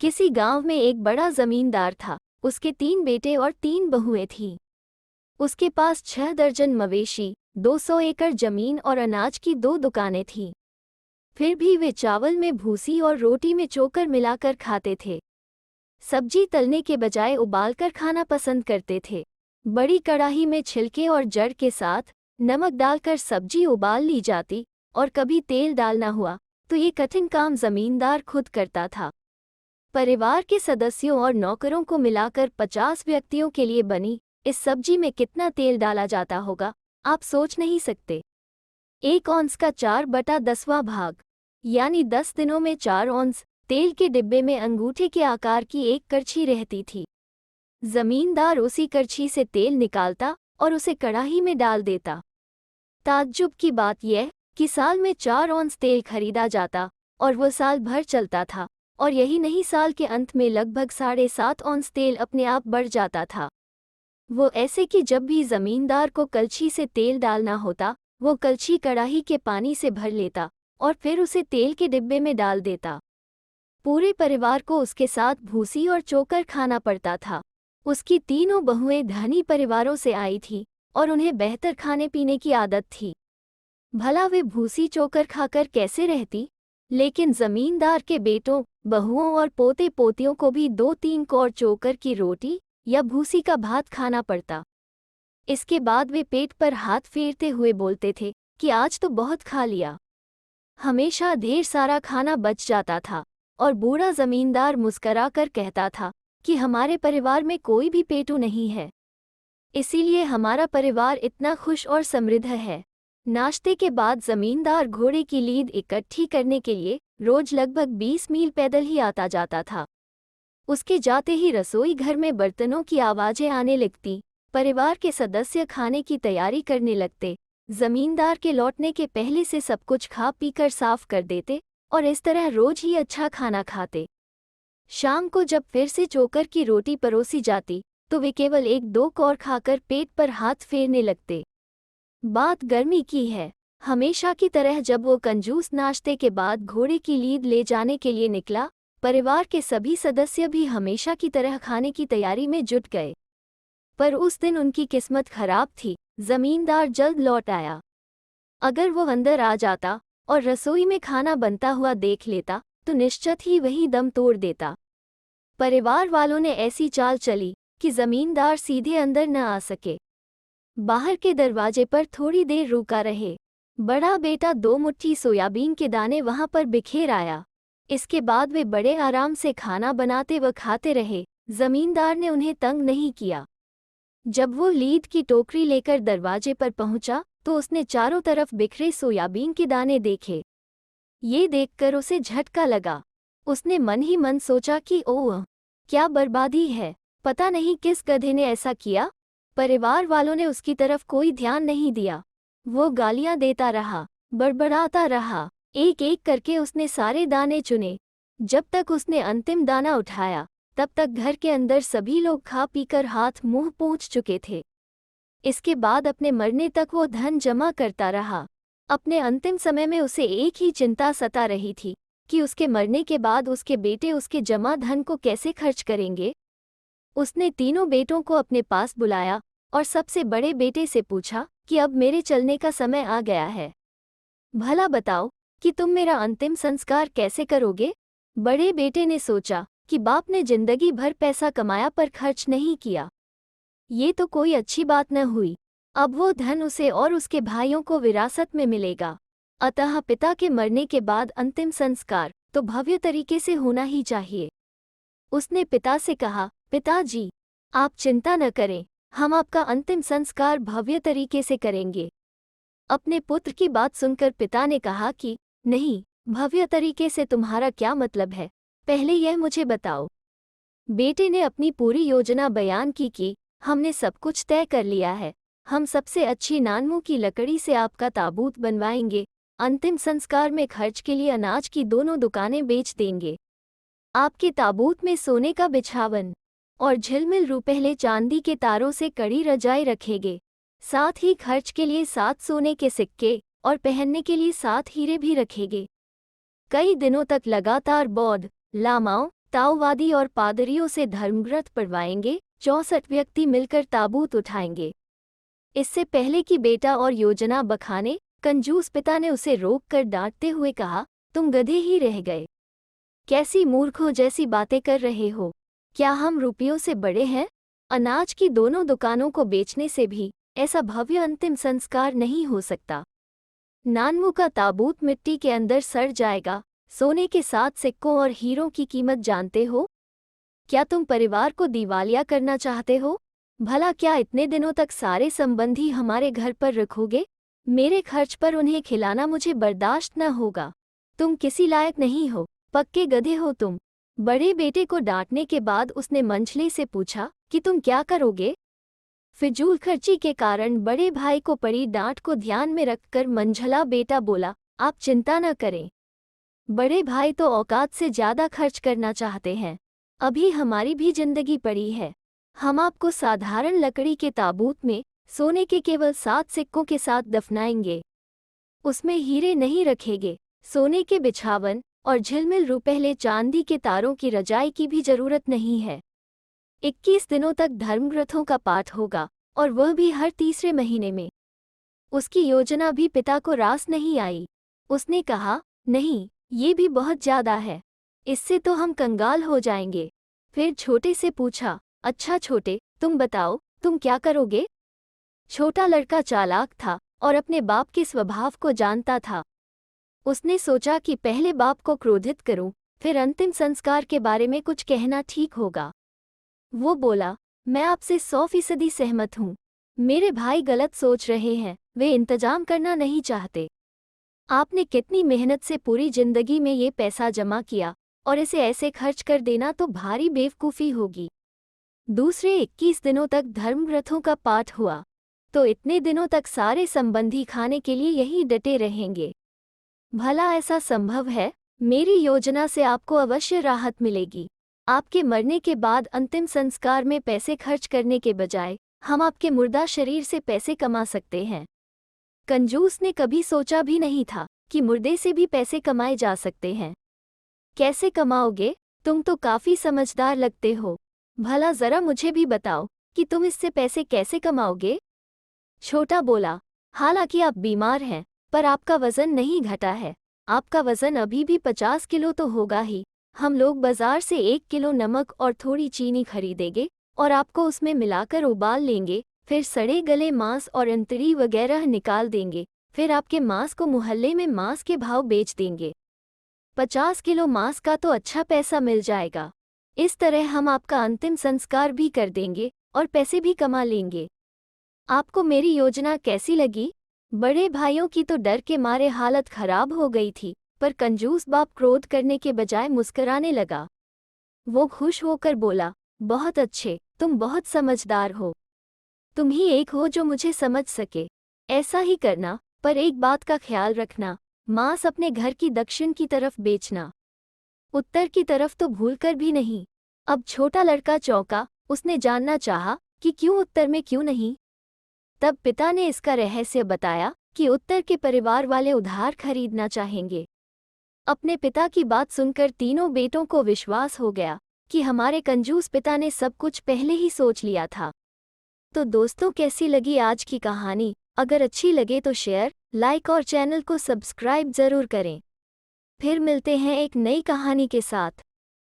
किसी गांव में एक बड़ा जमींदार था। उसके 3 बेटे और 3 बहुएं थीं। उसके पास 6 दर्जन मवेशी, 200 एकड़ जमीन और अनाज की 2 दुकानें थीं। फिर भी वे चावल में भूसी और रोटी में चोकर मिलाकर खाते थे। सब्जी तलने के बजाय उबालकर खाना पसंद करते थे। बड़ी कड़ाही में छिलके और जड़ के साथ नमक डालकर सब्जी उबाल ली जाती और कभी तेल डालना हुआ तो ये कठिन काम जमींदार खुद करता था। परिवार के सदस्यों और नौकरों को मिलाकर 50 व्यक्तियों के लिए बनी इस सब्जी में कितना तेल डाला जाता होगा, आप सोच नहीं सकते। 1 औंस का 4/10वां भाग, यानी 10 दिनों में 4 औंस तेल के डिब्बे में अंगूठे के आकार की एक करछी रहती थी। जमींदार उसी करछी से तेल निकालता और उसे कड़ाही में डाल देता। ताज्जुब की बात यह कि साल में 4 औंस तेल खरीदा जाता और वो साल भर चलता था। और यही नहीं, साल के अंत में लगभग 7.5 औंस तेल अपने आप बढ़ जाता था। वो ऐसे कि जब भी जमींदार को कलछी से तेल डालना होता, वो कलछी कड़ाही के पानी से भर लेता और फिर उसे तेल के डिब्बे में डाल देता। पूरे परिवार को उसके साथ भूसी और चोकर खाना पड़ता था। उसकी तीनों बहुएं धनी परिवारों से आई थीं और उन्हें बेहतर खाने पीने की आदत थी। भला वे भूसी चोकर खाकर कैसे रहती? लेकिन जमींदार के बेटों, बहुओं और पोते पोतियों को भी 2-3 कौर चोकर की रोटी या भूसी का भात खाना पड़ता। इसके बाद वे पेट पर हाथ फेरते हुए बोलते थे कि आज तो बहुत खा लिया। हमेशा ढेर सारा खाना बच जाता था और बूढ़ा जमींदार मुस्कराकर कहता था कि हमारे परिवार में कोई भी पेटू नहीं है, इसीलिए हमारा परिवार इतना खुश और समृद्ध है। नाश्ते के बाद जमींदार घोड़े की लीद इकट्ठी करने के लिए रोज लगभग 20 मील पैदल ही आता जाता था। उसके जाते ही रसोई घर में बर्तनों की आवाजें आने लगती। परिवार के सदस्य खाने की तैयारी करने लगते। जमींदार के लौटने के पहले से सब कुछ खा पीकर साफ कर देते और इस तरह रोज ही अच्छा खाना खाते। शाम को जब फिर से चोकर की रोटी परोसी जाती तो वे केवल 1-2 कौर खाकर पेट पर हाथ फेरने लगते। बात गर्मी की है। हमेशा की तरह जब वो कंजूस नाश्ते के बाद घोड़े की लीद ले जाने के लिए निकला, परिवार के सभी सदस्य भी हमेशा की तरह खाने की तैयारी में जुट गए। पर उस दिन उनकी किस्मत खराब थी। जमींदार जल्द लौट आया। अगर वो अंदर आ जाता और रसोई में खाना बनता हुआ देख लेता तो निश्चित ही वही दम तोड़ देता। परिवार वालों ने ऐसी चाल चली कि जमींदार सीधे अंदर न आ सके। बाहर के दरवाजे पर थोड़ी देर रुका रहे। बड़ा बेटा 2 मुट्ठी सोयाबीन के दाने वहां पर बिखेर आया। इसके बाद वे बड़े आराम से खाना बनाते व खाते रहे। जमींदार ने उन्हें तंग नहीं किया। जब वो लीद की टोकरी लेकर दरवाजे पर पहुंचा तो उसने चारों तरफ बिखरे सोयाबीन के दाने देखे। ये देखकर उसे झटका लगा। उसने मन ही मन सोचा कि ओह, क्या बर्बादी है, पता नहीं किस गधे ने ऐसा किया। परिवार वालों ने उसकी तरफ कोई ध्यान नहीं दिया। वो गालियां देता रहा, बड़बड़ाता रहा। एक एक करके उसने सारे दाने चुने। जब तक उसने अंतिम दाना उठाया तब तक घर के अंदर सभी लोग खा पीकर हाथ मुंह पोंछ चुके थे। इसके बाद अपने मरने तक वो धन जमा करता रहा। अपने अंतिम समय में उसे एक ही चिंता सता रही थी कि उसके मरने के बाद उसके बेटे उसके जमा धन को कैसे खर्च करेंगे। उसने तीनों बेटों को अपने पास बुलाया और सबसे बड़े बेटे से पूछा कि अब मेरे चलने का समय आ गया है। भला बताओ कि तुम मेरा अंतिम संस्कार कैसे करोगे? बड़े बेटे ने सोचा कि बाप ने जिंदगी भर पैसा कमाया पर खर्च नहीं किया। ये तो कोई अच्छी बात न हुई। अब वो धन उसे और उसके भाइयों को विरासत में मिलेगा। अतः पिता के मरने के बाद अंतिम संस्कार तो भव्य तरीके से होना ही चाहिए। उसने पिता से कहा, पिताजी, आप चिंता न करें, हम आपका अंतिम संस्कार भव्य तरीके से करेंगे। अपने पुत्र की बात सुनकर पिता ने कहा कि नहीं, भव्य तरीके से तुम्हारा क्या मतलब है, पहले यह मुझे बताओ। बेटे ने अपनी पूरी योजना बयान की कि हमने सब कुछ तय कर लिया है। हम सबसे अच्छी नानमू की लकड़ी से आपका ताबूत बनवाएंगे। अंतिम संस्कार में खर्च के लिए अनाज की दोनों दुकानें बेच देंगे। आपके ताबूत में सोने का बिछावन और झिलमिल रुपहले चांदी के तारों से कड़ी रजाई रखेंगे। साथ ही खर्च के लिए 7 सोने के सिक्के और पहनने के लिए 7 हीरे भी रखेंगे। कई दिनों तक लगातार बौद्ध लामाओं ताओवादी और पादरियों से धर्मव्रत पढ़वाएंगे, 64 व्यक्ति मिलकर ताबूत उठाएंगे। इससे पहले कि बेटा और योजना बखाने, कंजूस पिता ने उसे रोककर डांटते हुए कहा, तुम गधे ही रह गए। कैसी मूर्खों जैसी बातें कर रहे हो? क्या हम रुपयों से बड़े हैं? अनाज की दोनों दुकानों को बेचने से भी ऐसा भव्य अंतिम संस्कार नहीं हो सकता। नानमू का ताबूत मिट्टी के अंदर सड़ जाएगा। सोने के 7 सिक्कों और हीरों की कीमत जानते हो? क्या तुम परिवार को दिवालिया करना चाहते हो? भला क्या इतने दिनों तक सारे संबंधी हमारे घर पर रखोगे? मेरे खर्च पर उन्हें खिलाना मुझे बर्दाश्त न होगा। तुम किसी लायक नहीं हो, पक्के गधे हो तुम। बड़े बेटे को डांटने के बाद उसने मंझले से पूछा कि तुम क्या करोगे? फिजूल खर्ची के कारण बड़े भाई को पड़ी डांट को ध्यान में रखकर मंझला बेटा बोला, आप चिंता न करें। बड़े भाई तो औकात से ज्यादा खर्च करना चाहते हैं। अभी हमारी भी जिंदगी पड़ी है। हम आपको साधारण लकड़ी के ताबूत में सोने के केवल 7 सिक्कों के साथ दफनाएंगे। उसमें हीरे नहीं रखेंगे। सोने के बिछावन और झिलमिल रुपहले चांदी के तारों की रजाई की भी जरूरत नहीं है। 21 दिनों तक धर्मग्रंथों का पाठ होगा, और वह भी हर तीसरे महीने में। उसकी योजना भी पिता को रास नहीं आई। उसने कहा, नहीं, ये भी बहुत ज्यादा है। इससे तो हम कंगाल हो जाएंगे। फिर छोटे से पूछा, अच्छा छोटे, तुम बताओ, तुम क्या करोगे? छोटा लड़का चालाक था और अपने बाप के स्वभाव को जानता था। उसने सोचा कि पहले बाप को क्रोधित करूं, फिर अंतिम संस्कार के बारे में कुछ कहना ठीक होगा। वो बोला, मैं आपसे 100% सहमत हूँ। मेरे भाई गलत सोच रहे हैं, वे इंतजाम करना नहीं चाहते। आपने कितनी मेहनत से पूरी जिंदगी में ये पैसा जमा किया, और इसे ऐसे खर्च कर देना तो भारी बेवकूफ़ी होगी। दूसरे 21 दिनों तक धर्मग्रंथों का पाठ हुआ, तो इतने दिनों तक सारे संबंधी खाने के लिए यहीं डटे रहेंगे। भला ऐसा संभव है? मेरी योजना से आपको अवश्य राहत मिलेगी। आपके मरने के बाद अंतिम संस्कार में पैसे खर्च करने के बजाय हम आपके मुर्दा शरीर से पैसे कमा सकते हैं। कंजूस ने कभी सोचा भी नहीं था कि मुर्दे से भी पैसे कमाए जा सकते हैं। कैसे कमाओगे? तुम तो काफी समझदार लगते हो। भला जरा मुझे भी बताओ कि तुम इससे पैसे कैसे कमाओगे? छोटा बोला, हालांकि आप बीमार हैं, पर आपका वजन नहीं घटा है। आपका वजन अभी भी 50 किलो तो होगा ही। हम लोग बाजार से 1 किलो नमक और थोड़ी चीनी खरीदेंगे और आपको उसमें मिलाकर उबाल लेंगे, फिर सड़े गले मांस और अंतड़ी वगैरह निकाल देंगे, फिर आपके मांस को मोहल्ले में मांस के भाव बेच देंगे। 50 किलो मांस का तो अच्छा पैसा मिल जाएगा। इस तरह हम आपका अंतिम संस्कार भी कर देंगे और पैसे भी कमा लेंगे। आपको मेरी योजना कैसी लगी? बड़े भाइयों की तो डर के मारे हालत खराब हो गई थी, पर कंजूस बाप क्रोध करने के बजाय मुस्कुराने लगा। वो खुश होकर बोला, बहुत अच्छे, तुम बहुत समझदार हो। तुम ही एक हो जो मुझे समझ सके। ऐसा ही करना, पर एक बात का ख्याल रखना, मांस अपने घर की दक्षिण की तरफ बेचना, उत्तर की तरफ तो भूलकर भी नहीं। अब छोटा लड़का चौंका। उसने जानना चाहा कि क्यों उत्तर में, क्यों नहीं। तब पिता ने इसका रहस्य बताया कि उत्तर के परिवार वाले उधार खरीदना चाहेंगे। अपने पिता की बात सुनकर तीनों बेटों को विश्वास हो गया कि हमारे कंजूस पिता ने सब कुछ पहले ही सोच लिया था। तो दोस्तों, कैसी लगी आज की कहानी? अगर अच्छी लगे तो शेयर, लाइक और चैनल को सब्सक्राइब जरूर करें। फिर मिलते हैं एक नई कहानी के साथ।